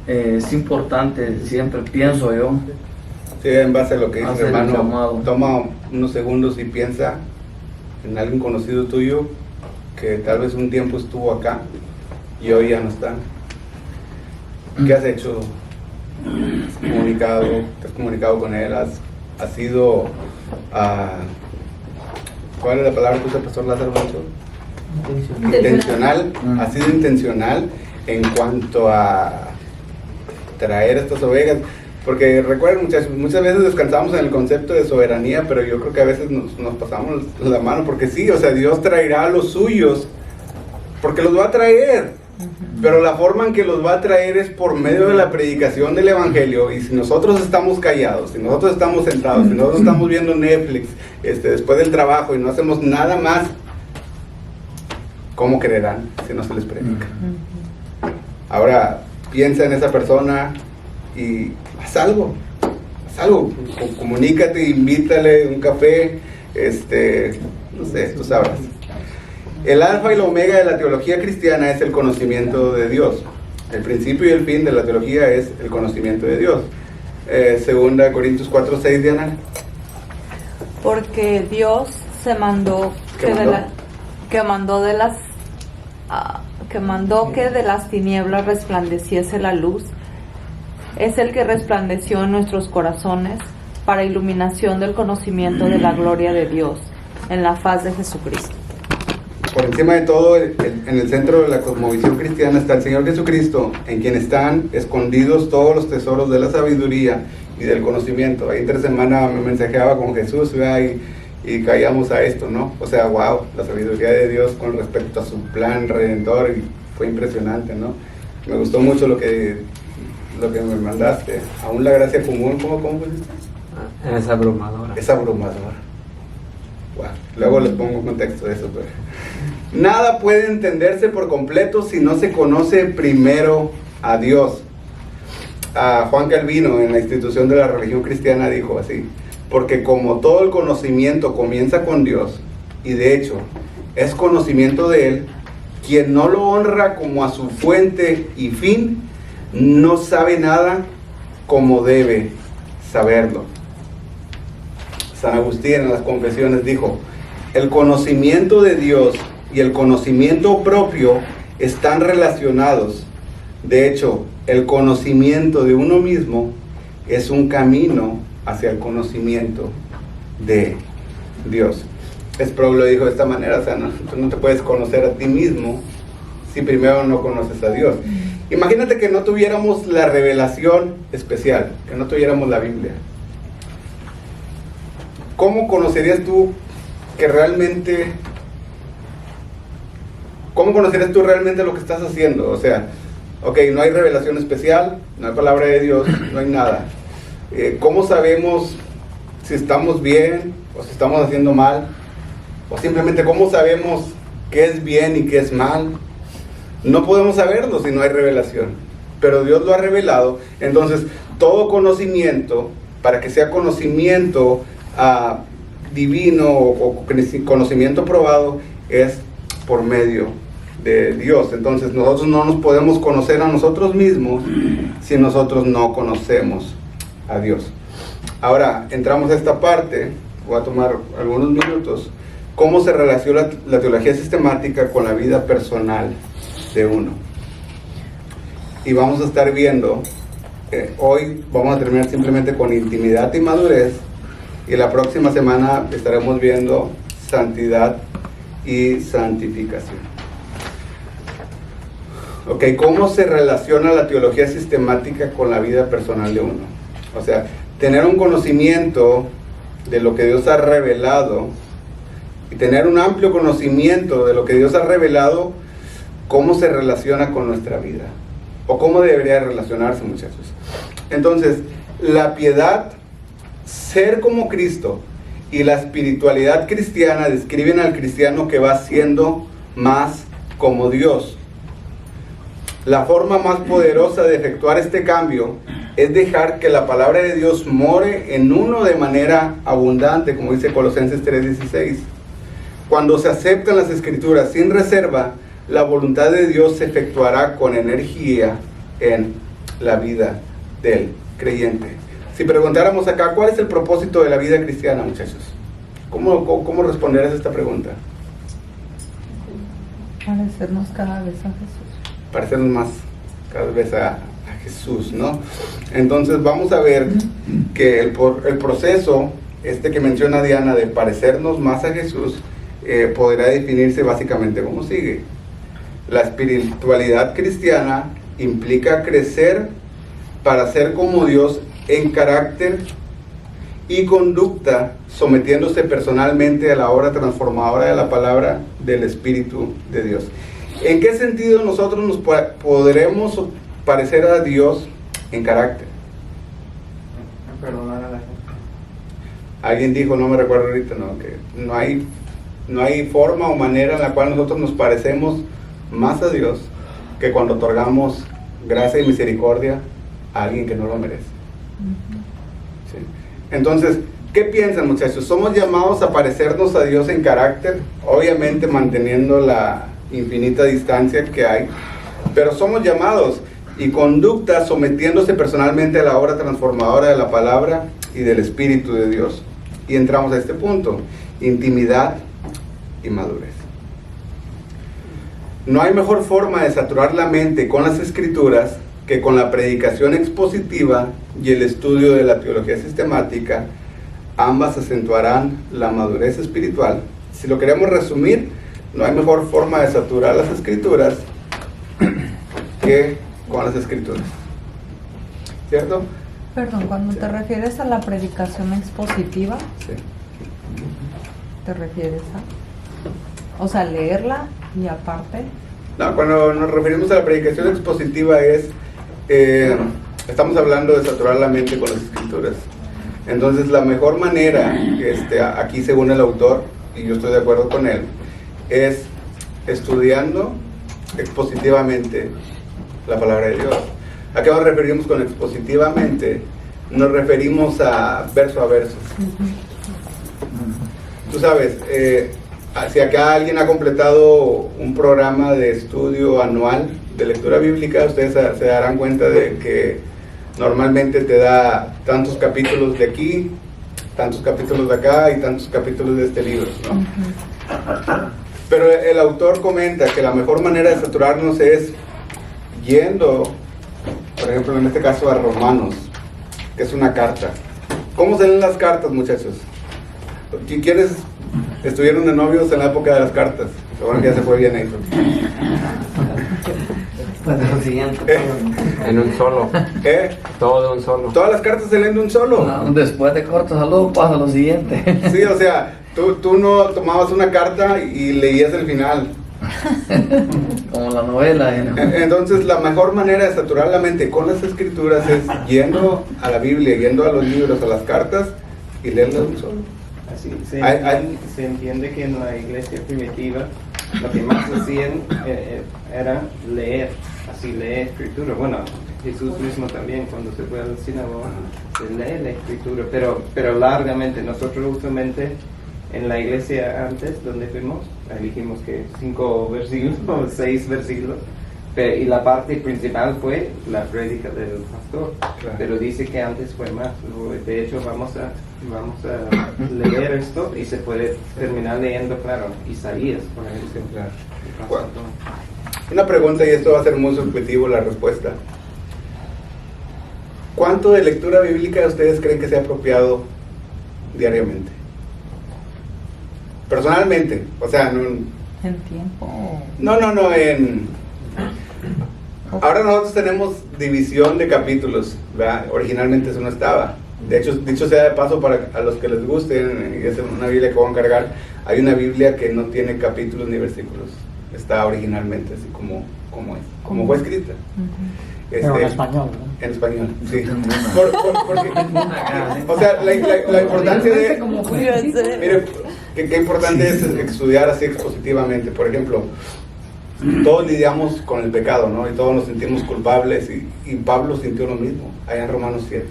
es importante, siempre pienso yo. Sí, en base a lo que dice, Hacer el hermano, llamado. toma unos segundos y piensa en alguien conocido tuyo que tal vez un tiempo estuvo acá y hoy ya no está. ¿Qué has hecho? ¿Te has comunicado con él? ¿Has sido, cuál es la palabra que usa el pastor Lázaro? Intencional. ¿Has sido intencional en cuanto a traer estas ovejas? Porque recuerden, muchachos, muchas veces descansamos en el concepto de soberanía, pero yo creo que a veces nos pasamos la mano, porque sí, o sea, Dios traerá a los suyos, porque los va a traer, pero la forma en que los va a traer es por medio de la predicación del evangelio. Y si nosotros estamos callados, si nosotros estamos sentados, si nosotros estamos viendo Netflix después del trabajo y no hacemos nada más, ¿cómo creerán si no se les predica? Ahora, piensa en esa persona y haz algo, comunícate, invítale un café, no sé, tú sabrás. El alfa y la omega de la teología cristiana es el conocimiento de Dios. El principio y el fin de la teología es el conocimiento de Dios. Segunda Corintios 4:6, Diana. Porque Dios se mandó que mandó que de las tinieblas resplandeciese la luz. Es el que resplandeció en nuestros corazones para iluminación del conocimiento de la gloria de Dios en la faz de Jesucristo. Por encima de todo, en el centro de la cosmovisión cristiana está el Señor Jesucristo, en quien están escondidos todos los tesoros de la sabiduría y del conocimiento. Ahí entre semana me mensajeaba con Jesús, y caíamos a esto, ¿no? O sea, wow, la sabiduría de Dios con respecto a su plan redentor, y fue impresionante, ¿no? Me gustó mucho lo que me mandaste. Aún la gracia común, ¿cómo pusiste? Es abrumadora. Es abrumadora. Wow. Luego les pongo contexto de eso, pero nada puede entenderse por completo si no se conoce primero a Dios. Juan Calvino, en la institución de la religión cristiana, dijo así: porque como todo el conocimiento comienza con Dios, y de hecho es conocimiento de Él, quien no lo honra como a su fuente y fin, no sabe nada como debe saberlo. San Agustín en las Confesiones dijo: el conocimiento de Dios y el conocimiento propio están relacionados. De hecho, el conocimiento de uno mismo es un camino hacia el conocimiento de Dios. Sproul lo dijo de esta manera: o sea, tú no te puedes conocer a ti mismo si primero no conoces a Dios. Imagínate que no tuviéramos la revelación especial, que no tuviéramos la Biblia. ¿Cómo conocerías tú realmente lo que estás haciendo? O sea, ok, no hay revelación especial, no hay palabra de Dios, no hay nada. ¿Cómo sabemos si estamos bien o si estamos haciendo mal? O simplemente, ¿cómo sabemos qué es bien y qué es mal? No podemos saberlo si no hay revelación, pero Dios lo ha revelado. Entonces, todo conocimiento, para que sea conocimiento divino o conocimiento probado, es por medio de Dios. Entonces, nosotros no nos podemos conocer a nosotros mismos si nosotros no conocemos a Dios. Ahora, entramos a esta parte, voy a tomar algunos minutos, cómo se relaciona la teología sistemática con la vida personal de uno. Y vamos a estar viendo, hoy vamos a terminar simplemente con intimidad y madurez, y la próxima semana estaremos viendo santidad y santificación. Ok, ¿cómo se relaciona la teología sistemática con la vida personal de uno? O sea, tener un conocimiento de lo que Dios ha revelado y tener un amplio conocimiento de lo que Dios ha revelado, ¿cómo se relaciona con nuestra vida? ¿O cómo debería relacionarse, muchachos? Entonces, la piedad, ser como Cristo y la espiritualidad cristiana describen al cristiano que va siendo más como Dios. La forma más poderosa de efectuar este cambio es dejar que la palabra de Dios more en uno de manera abundante, como dice Colosenses 3:16. Cuando se aceptan las Escrituras sin reserva, la voluntad de Dios se efectuará con energía en la vida del creyente. Si preguntáramos acá, ¿cuál es el propósito de la vida cristiana, muchachos? ¿Cómo responderás a esta pregunta? Parecernos cada vez a Jesús. Parecernos más cada vez a Jesús, ¿no? Entonces vamos a ver que el proceso que menciona Diana de parecernos más a Jesús podrá definirse básicamente como sigue. La espiritualidad cristiana implica crecer para ser como Dios en carácter y conducta, sometiéndose personalmente a la obra transformadora de la palabra del Espíritu de Dios. ¿En qué sentido nosotros nos podremos parecer a Dios en carácter? Perdonar a la gente. Alguien dijo, no me recuerdo ahorita, ¿no? Que no hay forma o manera en la cual nosotros nos parecemos más a Dios que cuando otorgamos gracia y misericordia a alguien que no lo merece. ¿Sí? Entonces, ¿qué piensan, muchachos? ¿Somos llamados a parecernos a Dios en carácter? Obviamente manteniendo la infinita distancia que hay, pero somos llamados, y conducta sometiéndose personalmente a la obra transformadora de la palabra y del Espíritu de Dios. Y entramos a este punto: intimidad y madurez. No hay mejor forma de saturar la mente con las Escrituras que con la predicación expositiva y el estudio de la teología sistemática. Ambas acentuarán la madurez espiritual. Si lo queremos resumir, no hay mejor forma de saturar las Escrituras que con las Escrituras. ¿Cierto? Perdón, cuando te refieres a la predicación expositiva, Sí. ¿te refieres a? O sea, leerla y aparte. No, cuando nos referimos a la predicación expositiva estamos hablando de saturar la mente con las Escrituras. Entonces, la mejor manera, aquí según el autor, y yo estoy de acuerdo con él, es estudiando expositivamente la palabra de Dios. ¿A qué nos referimos con expositivamente? Nos referimos a verso. Tú sabes, si acá alguien ha completado un programa de estudio anual de lectura bíblica, ustedes se darán cuenta de que normalmente te da tantos capítulos de aquí, tantos capítulos de acá y tantos capítulos de este libro, ¿no? Pero el autor comenta que la mejor manera de saturarnos es yendo, por ejemplo, en este caso a Romanos, que es una carta. ¿Cómo se leen las cartas, muchachos? ¿Quiénes estuvieron de novios en la época de las cartas? Bueno, ya se fue bien ahí. Lo siguiente. En un solo. Todo de un solo. Todas las cartas se leen de un solo. No, después de corto saludo pasa lo siguiente. Sí, o sea, tú no tomabas una carta y leías el final. Como la novela. Entonces, la mejor manera de saturar la mente con las Escrituras es yendo a la Biblia, yendo a los libros, a las cartas y leerlas de un solo. Así, se entiende que en la iglesia primitiva lo que más hacían era leer escritura. Bueno, Jesús mismo también cuando se fue a la sinagoga se lee la escritura, pero largamente. Nosotros usualmente en la iglesia antes donde fuimos elegimos que 5 versículos o 6 versículos Y la parte principal fue la prédica del pastor. Claro. Pero dice que antes fue más. De hecho, vamos a leer esto y se puede terminar leyendo, claro, Isaías, por ejemplo. Claro. El Bueno, pastor. una pregunta, y esto va a ser muy subjetivo la respuesta. ¿Cuánto de lectura bíblica ustedes creen que sea apropiado diariamente? Personalmente, o sea, En tiempo. no, ahora nosotros tenemos división de capítulos, ¿verdad? Originalmente eso no estaba. De hecho, dicho sea de paso, para a los que les guste, y es una Biblia que voy a encargar, hay una Biblia que no tiene capítulos ni versículos. Está originalmente así como fue escrita. Pero en español, ¿no? En español, sí. Porque, o sea, la importancia de... Mire, qué importante es estudiar así expositivamente. Por ejemplo, todos lidiamos con el pecado, ¿no? Y todos nos sentimos culpables, y Pablo sintió lo mismo, allá en Romanos 7,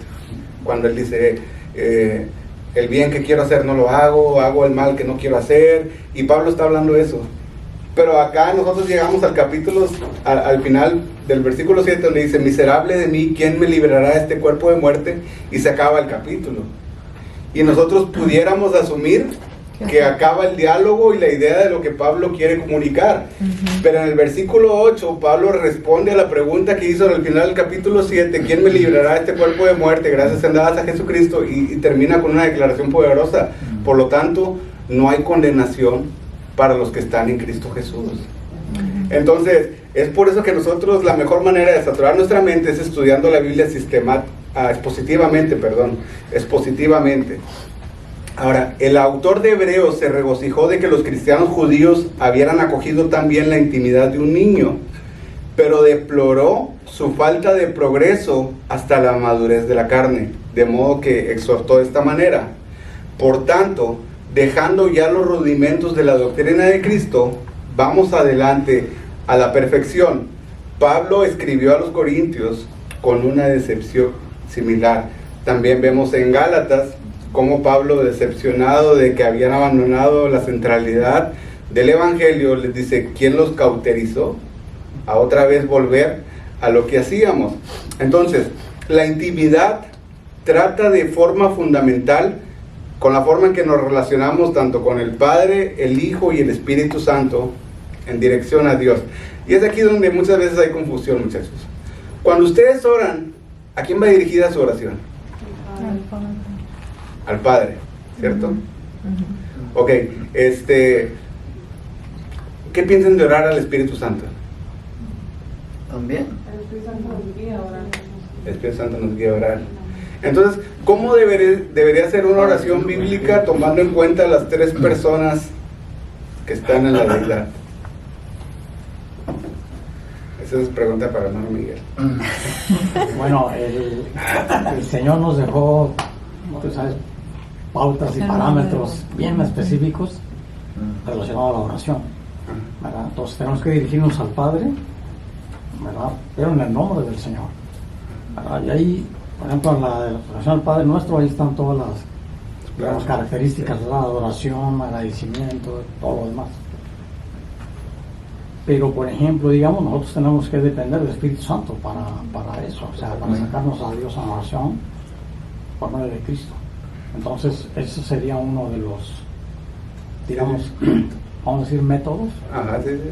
cuando él dice, el bien que quiero hacer no lo hago el mal que no quiero hacer, y Pablo está hablando de eso. Pero acá nosotros llegamos al capítulo, al final del versículo 7, donde dice, miserable de mí, ¿quién me librará de este cuerpo de muerte? Y se acaba el capítulo. Y nosotros pudiéramos asumir que acaba el diálogo y la idea de lo que Pablo quiere comunicar. Pero en el versículo 8, Pablo responde a la pregunta que hizo al final del capítulo 7, ¿quién me librará de este cuerpo de muerte? Gracias sean dadas a Jesucristo, y termina con una declaración poderosa. Por lo tanto, no hay condenación para los que están en Cristo Jesús. Entonces, es por eso que nosotros, la mejor manera de saturar nuestra mente es estudiando la Biblia expositivamente. Ahora, el autor de Hebreos se regocijó de que los cristianos judíos habían acogido también la intimidad de un niño, pero deploró su falta de progreso hasta la madurez de la carne, de modo que exhortó de esta manera: por tanto, dejando ya los rudimentos de la doctrina de Cristo, vamos adelante a la perfección. Pablo escribió a los Corintios con una decepción similar. También vemos en Gálatas cómo Pablo, decepcionado de que habían abandonado la centralidad del Evangelio, les dice, ¿quién los cauterizó a otra vez volver a lo que hacíamos? Entonces, la intimidad trata de forma fundamental con la forma en que nos relacionamos tanto con el Padre, el Hijo y el Espíritu Santo en dirección a Dios. Y es aquí donde muchas veces hay confusión, muchachos. Cuando ustedes oran, ¿a quién va dirigida su oración? Al Padre, ¿cierto? Ok, ¿qué piensan de orar al Espíritu Santo? También. El Espíritu Santo nos guía a orar. Entonces, ¿cómo debería ser una oración bíblica tomando en cuenta las tres personas que están en la deidad? Esa es pregunta para hermano Miguel. Bueno, el Señor nos dejó, tú sabes, pautas y parámetros bien específicos relacionados a la oración, ¿verdad? Entonces tenemos que dirigirnos al Padre, ¿verdad? Pero en el nombre del Señor, ¿verdad? Y ahí, por ejemplo, en la oración al Padre Nuestro, ahí están todas las, digamos, características de la adoración, agradecimiento, todo lo demás. Pero, por ejemplo, digamos, nosotros tenemos que depender del Espíritu Santo para eso, o sea, para sacarnos a Dios en oración por medio de Cristo. Entonces, ese sería uno de los, digamos, vamos a decir, métodos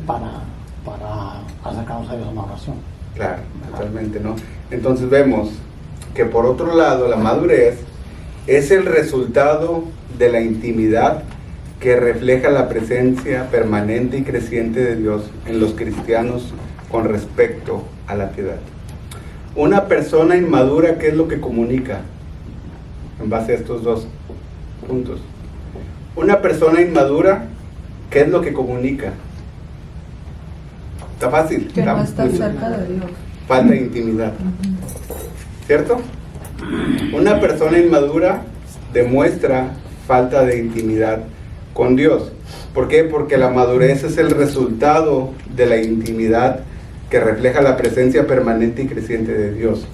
para acercarnos a Dios en oración. Claro, totalmente, ¿no? Entonces vemos que por otro lado, la madurez es el resultado de la intimidad que refleja la presencia permanente y creciente de Dios en los cristianos con respecto a la piedad. Una persona inmadura, ¿qué es lo que comunica? En base a estos dos puntos. Una persona inmadura, ¿qué es lo que comunica? Está fácil. Que no está muy cerca de Dios. Falta de intimidad. ¿Cierto? Una persona inmadura demuestra falta de intimidad con Dios. ¿Por qué? Porque la madurez es el resultado de la intimidad que refleja la presencia permanente y creciente de Dios.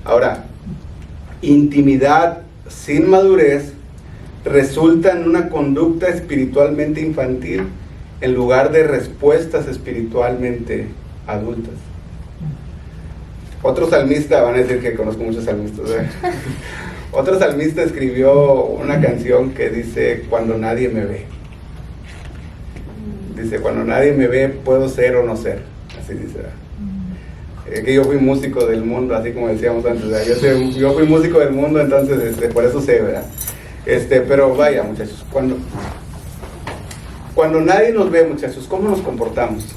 Ahora, intimidad sin madurez resulta en una conducta espiritualmente infantil en lugar de respuestas espiritualmente adultas. Otro salmista, van a decir que conozco muchos salmistas, ¿eh? Otro salmista escribió una canción que dice, cuando nadie me ve. Dice, cuando nadie me ve, puedo ser o no ser. Así dice. Que yo fui músico del mundo, así como decíamos antes, ¿verdad? Yo fui músico del mundo, entonces por eso sé, ¿verdad? Pero vaya, muchachos, cuando nadie nos ve, muchachos, ¿cómo nos comportamos?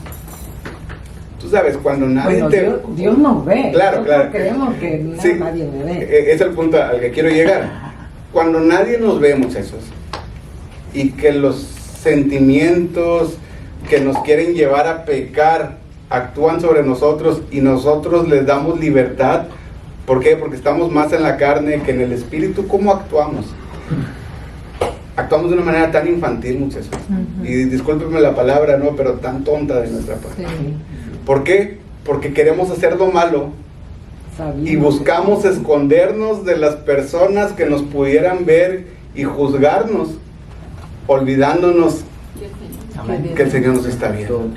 Tú sabes, cuando nadie bueno, Dios nos ve. Claro, claro. Creemos que Sí, nadie me ve. es el punto al que quiero llegar. Cuando nadie nos ve, muchachos, y que los sentimientos que nos quieren llevar a pecar actúan sobre nosotros y nosotros les damos libertad, ¿por qué? Porque estamos más en la carne que en el espíritu. ¿Cómo actuamos? Actuamos de una manera tan infantil, muchachos. Y discúlpenme la palabra, ¿no? Pero tan tonta de nuestra parte. Sí. ¿Por qué? Porque queremos hacer lo malo Sabiendo y buscamos escondernos de las personas que nos pudieran ver y juzgarnos, olvidándonos que el Señor nos está viendo.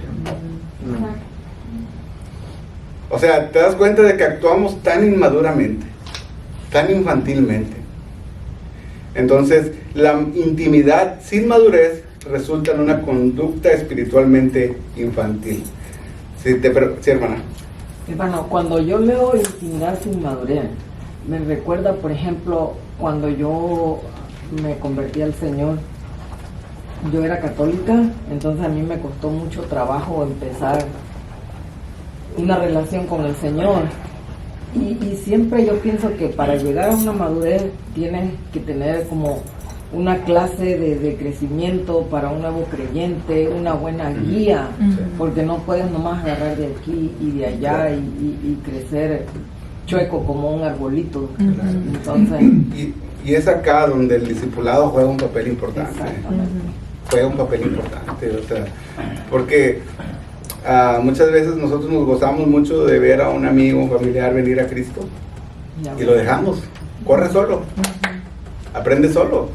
O sea, te das cuenta de que actuamos tan inmaduramente, tan infantilmente. Entonces, la intimidad sin madurez resulta en una conducta espiritualmente infantil. Sí, hermana. Hermano, cuando yo leo intimidad sin madurez, me recuerda, por ejemplo, cuando yo me convertí al Señor. Yo era católica, entonces a mí me costó mucho trabajo empezar una relación con el Señor. Y siempre yo pienso que para llegar a una madurez tienes que tener como una clase de crecimiento para un nuevo creyente, una buena guía, porque no puedes nomás agarrar de aquí y de allá y crecer chueco como un arbolito. Entonces, y es acá donde el discipulado juega un papel importante. Juega un papel importante, o sea, porque muchas veces nosotros nos gozamos mucho de ver a un amigo, un familiar venir a Cristo y lo dejamos, corre solo, aprende solo,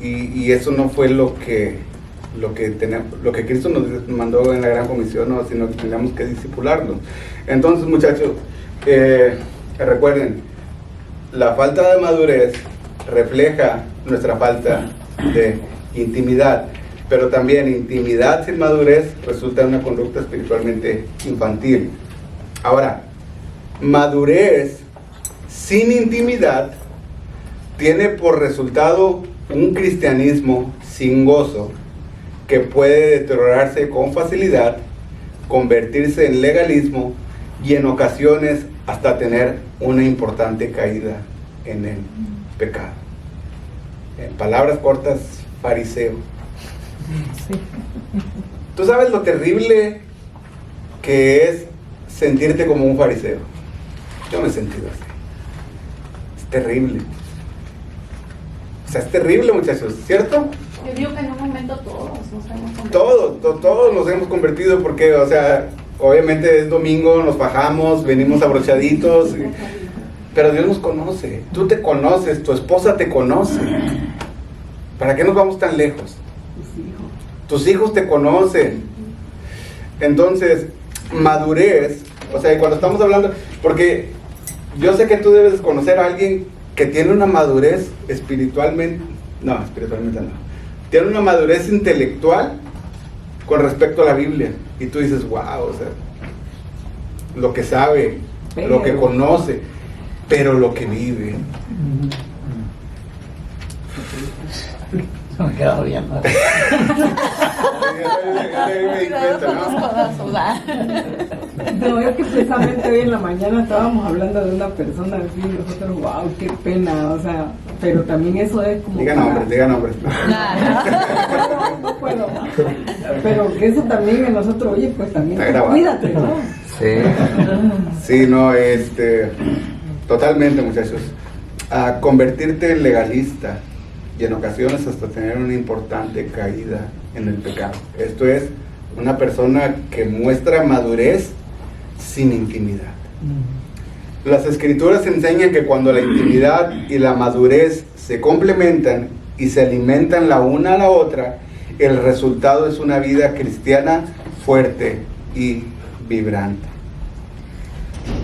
y eso no fue lo que Cristo nos mandó en la gran comisión, ¿no? Sino que teníamos que discipularlo. Entonces, muchachos, recuerden, la falta de madurez refleja nuestra falta de intimidad, pero también intimidad sin madurez resulta en una conducta espiritualmente infantil. Ahora, madurez sin intimidad tiene por resultado un cristianismo sin gozo que puede deteriorarse con facilidad, convertirse en legalismo y en ocasiones hasta tener una importante caída en el pecado. En palabras cortas, fariseo. ¿Tú sabes lo terrible que es sentirte como un fariseo? Yo me he sentido así. Es terrible. O sea, es terrible, muchachos, ¿cierto? Yo digo que en un momento todos nos hemos convertido. Todos nos hemos convertido porque, o sea, obviamente es domingo, nos bajamos, venimos abrochaditos, pero Dios nos conoce. Tú te conoces, tu esposa te conoce. ¿Para qué nos vamos tan lejos? Tus hijos te conocen. Entonces, madurez, o sea, cuando estamos hablando, porque yo sé que tú debes conocer a alguien que tiene una madurez espiritualmente no, tiene una madurez intelectual con respecto a la Biblia, y tú dices, wow, o sea, lo que sabe, lo que conoce, pero lo que vive. Me he quedado bien. no, es que precisamente hoy en la mañana estábamos hablando de una persona así, y nosotros, wow, qué pena, o sea, pero también eso es como... Diga nombres. No puedo. Pero que eso también en nosotros, oye, pues también cuídate, ¿no? Sí, no, totalmente, muchachos. A convertirte en legalista y en ocasiones hasta tener una importante caída en el pecado. Esto es una persona que muestra madurez sin intimidad. Las escrituras enseñan que cuando la intimidad y la madurez se complementan y se alimentan la una a la otra, el resultado es una vida cristiana fuerte y vibrante.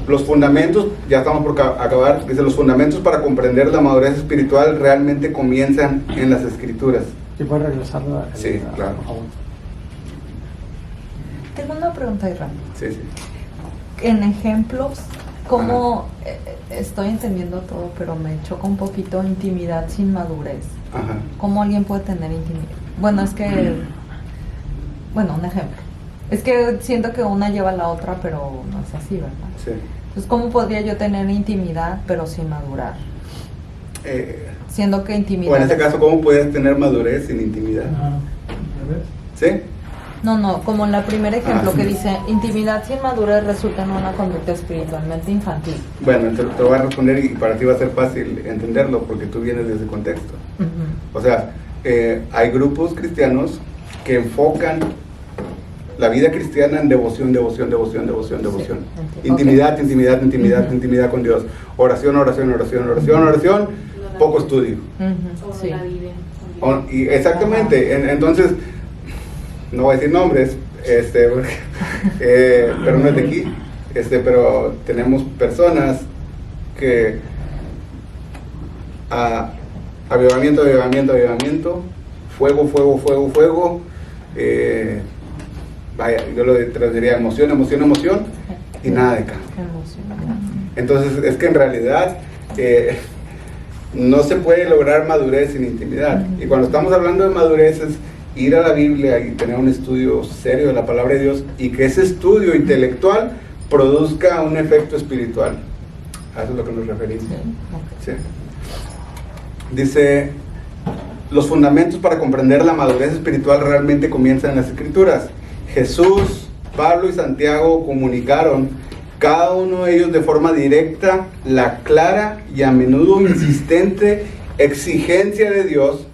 Los fundamentos, ya estamos por acabar, dice, los fundamentos para comprender la madurez espiritual realmente comienzan en las Escrituras. ¿Sí puede regresar Sí, claro. por favor? Tengo una pregunta, Irán. Sí, sí. En ejemplos, ¿cómo estoy entendiendo todo, pero me choca un poquito intimidad sin madurez? Ajá. ¿Cómo alguien puede tener intimidad? Bueno, es que, bueno, un ejemplo. Es que siento que una lleva a la otra, pero no es así, ¿verdad? Sí. Entonces, ¿cómo podría yo tener intimidad, pero sin madurar? Siendo que intimidad... O en este caso, ¿cómo puedes tener madurez sin intimidad? ¿Sí? No, como en el primer ejemplo Ah, que sí. dice, intimidad sin madurez resulta en una conducta espiritualmente infantil. Bueno, te lo voy a responder y para ti va a ser fácil entenderlo porque tú vienes de ese contexto. Ujú. O sea, hay grupos cristianos que enfocan la vida cristiana en devoción. entiendo. Intimidad, intimidad con Dios. Oración, poco estudio. Ujú, sí. Y exactamente, entonces, no voy a decir nombres, pero no es de aquí, pero tenemos personas que avivamiento, fuego, vaya, yo lo traduciría emoción, y nada de cambio. Emocional. Entonces, es que en realidad no se puede lograr madurez sin intimidad. Y cuando estamos hablando de madurez es ir a la Biblia y tener un estudio serio de la palabra de Dios y que ese estudio intelectual produzca un efecto espiritual. A eso es lo que nos referimos. Sí, ok. Sí. Dice, los fundamentos para comprender la madurez espiritual realmente comienzan en las Escrituras. Jesús, Pablo y Santiago comunicaron, cada uno de ellos de forma directa, la clara y a menudo insistente exigencia de Dios,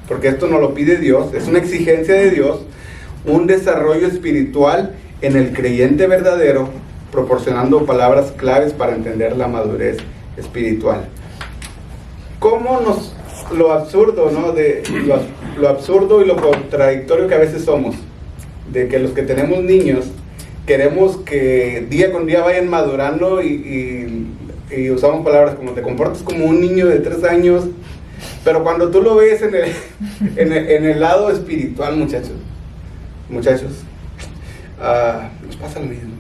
porque esto no lo pide Dios, es una exigencia de Dios, un desarrollo espiritual en el creyente verdadero, proporcionando palabras claves para entender la madurez espiritual. ¿Cómo lo absurdo, ¿no? Lo absurdo y lo contradictorio que a veces somos, de que los que tenemos niños queremos que día con día vayan madurando y usamos palabras como te comportas como un niño de 3 años, pero cuando tú lo ves en el lado espiritual, muchachos, nos pasa lo mismo.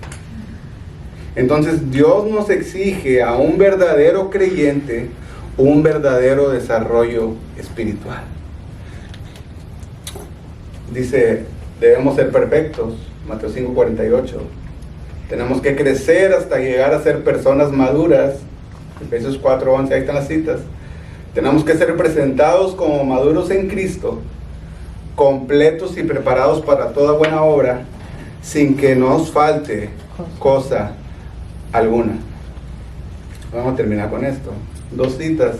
Entonces Dios nos exige a un verdadero creyente un verdadero desarrollo espiritual. Dice, debemos ser perfectos, Mateo 5:48. Tenemos que crecer hasta llegar a ser personas maduras, Efesios 4:11, ahí están las citas. Tenemos que ser presentados como maduros en Cristo, completos y preparados para toda buena obra, sin que nos falte cosa alguna. Vamos a terminar con esto. 2 citas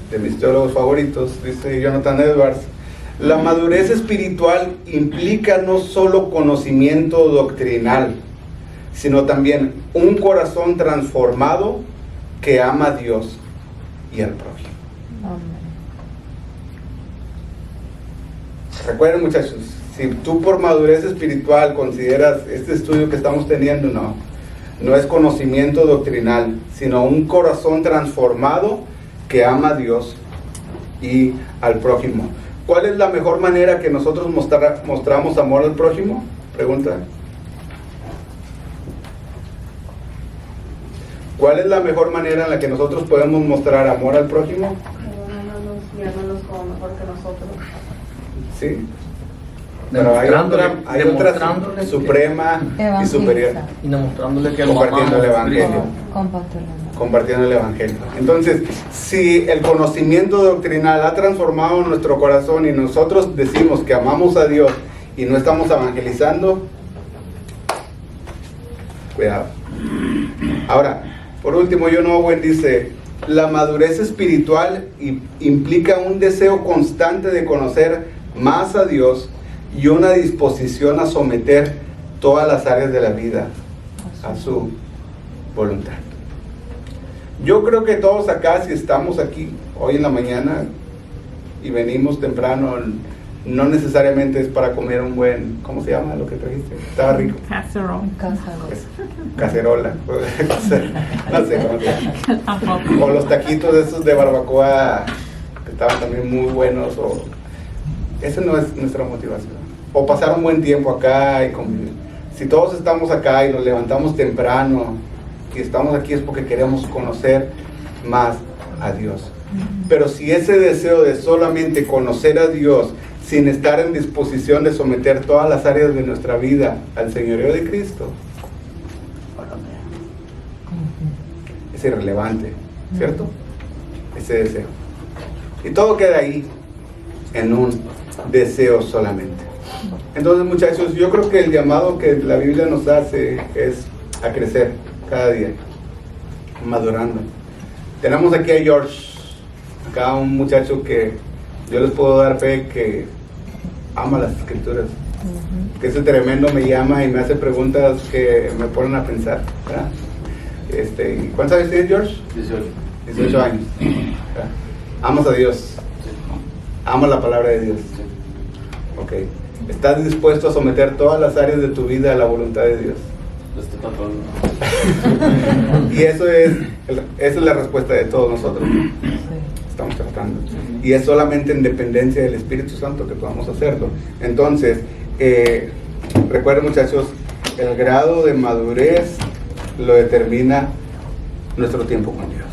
de mis teólogos favoritos, dice Jonathan Edwards. La madurez espiritual implica no solo conocimiento doctrinal, sino también un corazón transformado que ama a Dios y al prójimo. Amén. Recuerden, muchachos, si tú por madurez espiritual consideras este estudio que estamos teniendo, no es conocimiento doctrinal, sino un corazón transformado que ama a Dios y al prójimo. ¿Cuál es la mejor manera que nosotros mostramos amor al prójimo? Pregunta. ¿Cuál es la mejor manera en la que nosotros podemos mostrar amor al prójimo? Mirándonos como mejor que nosotros. Sí. Pero hay otra demostrándole suprema y superior. Evangelizar. y demostrándole que lo Compartiendo amamos. el evangelio. Compartiendo el evangelio. Entonces, si el conocimiento doctrinal ha transformado nuestro corazón y nosotros decimos que amamos a Dios y no estamos evangelizando, cuidado. Ahora, por último, John Owen dice, la madurez espiritual implica un deseo constante de conocer más a Dios y una disposición a someter todas las áreas de la vida a su voluntad. Yo creo que todos acá, si estamos aquí hoy en la mañana y venimos temprano no necesariamente es para comer un buen, ¿cómo se llama lo que trajiste? Estaba rico. Pues, cacerola. No sé cómo se llama. O los taquitos esos de barbacoa que estaban también muy buenos. O esa no es nuestra motivación. O pasar un buen tiempo acá y convivir. Si todos estamos acá y nos levantamos temprano y estamos aquí es porque queremos conocer más a Dios. Pero si ese deseo de solamente conocer a Dios sin estar en disposición de someter todas las áreas de nuestra vida al señorío de Cristo, es irrelevante, ¿cierto? Ese deseo. Y todo queda ahí, en un deseo solamente. Entonces, muchachos, yo creo que el llamado que la Biblia nos hace es a crecer cada día, madurando. Tenemos aquí a George, acá un muchacho que yo les puedo dar fe que ama las escrituras, que ese tremendo me llama y me hace preguntas que me ponen a pensar, ¿verdad? ¿Cuántos años tienes, George? 18 años. ¿Verdad? Amas a Dios, amas la palabra de Dios. Ok. ¿Estás dispuesto a someter todas las áreas de tu vida a la voluntad de Dios? Y esa es la respuesta de todos nosotros. Estamos tratando. Y es solamente en dependencia del Espíritu Santo que podamos hacerlo. Entonces, recuerden, muchachos, el grado de madurez lo determina nuestro tiempo con Dios.